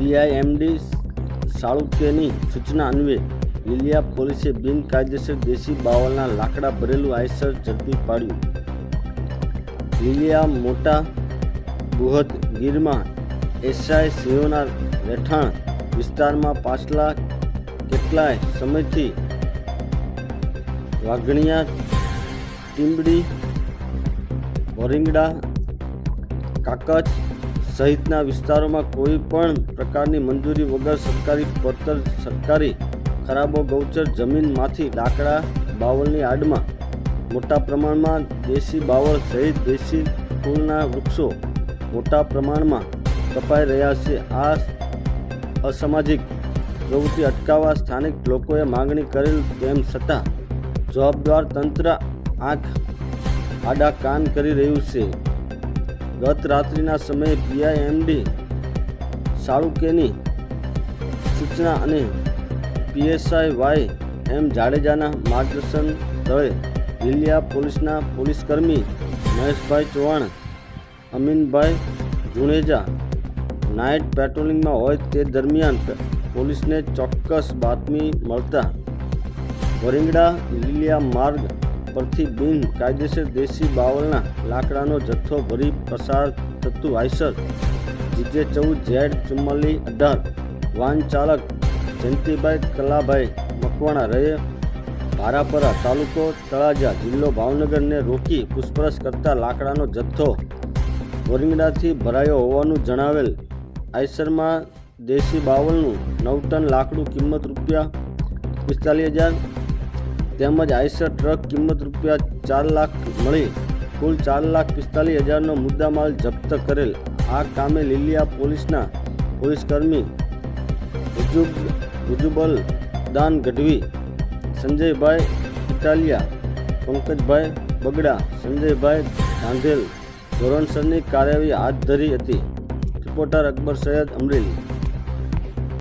પીઆઈએમડી સાળુકેની સૂચના અન્વયે લીલિયા પોલીસે બિનકાયદેસર દેશી બાવળના લાકડા ભરેલું આઈસર ઝડપી પાડ્યું. લીલિયા મોટા બુહદ ગીરમાં એસઆઈ સિંહોના રહેઠાણ વિસ્તારમાં પાછલા કેટલાય સમયથી વાઘણિયા, ટીંબડી, વરિંગડા, કાકચ સહિતના વિસ્તારોમાં કોઈ પણ પ્રકારની મંજૂરી વગર સરકારી પડતર સરકારી ખરાબો ગૌચર જમીનમાંથી લાકડા બાવળની આડમાં મોટા પ્રમાણમાં દેશી બાવળ સહિત દેશી ફૂલના વૃક્ષો મોટા પ્રમાણમાં કપાઈ રહ્યા છે. આ અસામાજિક પ્રવૃત્તિ અટકાવવા સ્થાનિક લોકોએ માંગણી કરેલ તેમ છતાં જવાબદાર તંત્ર આંખ આડા કાન કરી રહ્યું છે. ગત રાત્રિના સમયે પીઆઈએમડી સાળુકેની સૂચના અને પીએસઆઈ વાય એમ જાડેજાના માર્ગદર્શન તળે લીલિયા પોલીસના પોલીસકર્મી મહેશભાઈ ચૌહાણ, અમીનભાઈ જુણેજા નાઇટ પેટ્રોલિંગમાં હોય તે દરમિયાન પોલીસને ચોક્કસ બાતમી મળતા વરિંગડા લીલિયા માર્ગ પરથી બિન કાયદેસર દેશી બાવળના લાકડાનો જથ્થો ભરી પસાર થતું આઈસર GJ14Z4418 વાહન ચાલક જયંતિભાઈ કલાભાઈ મકવાણા રહે ભારાપરા, તાલુકો તળાજા, જિલ્લો ભાવનગરને રોકી પૂછપરછ કરતા લાકડાનો જથ્થો વરિંગડાથી ભરાયો હોવાનું જણાવેલ. આઈસરમાં દેશી બાવળનું 9 ટન લાકડું કિંમત ₹45,000 તેમજ આઈસર ટ્રક કિંમત ₹4 લાખ મળી કુલ ₹4,45,000નો મુદ્દામાલ જપ્ત કરેલ. આ કામે લીલિયા પોલીસના પોલીસકર્મી ઉજુબલ દાન ગઢવી, સંજયભાઈ ઇટાલિયા, પંકજભાઈ બગડા, સંજયભાઈ ધાંધેલ ધોરણસરની કાર્યવાહી હાથ ધરી હતી. રિપોર્ટર અકબર સૈયદ, અમરેલી.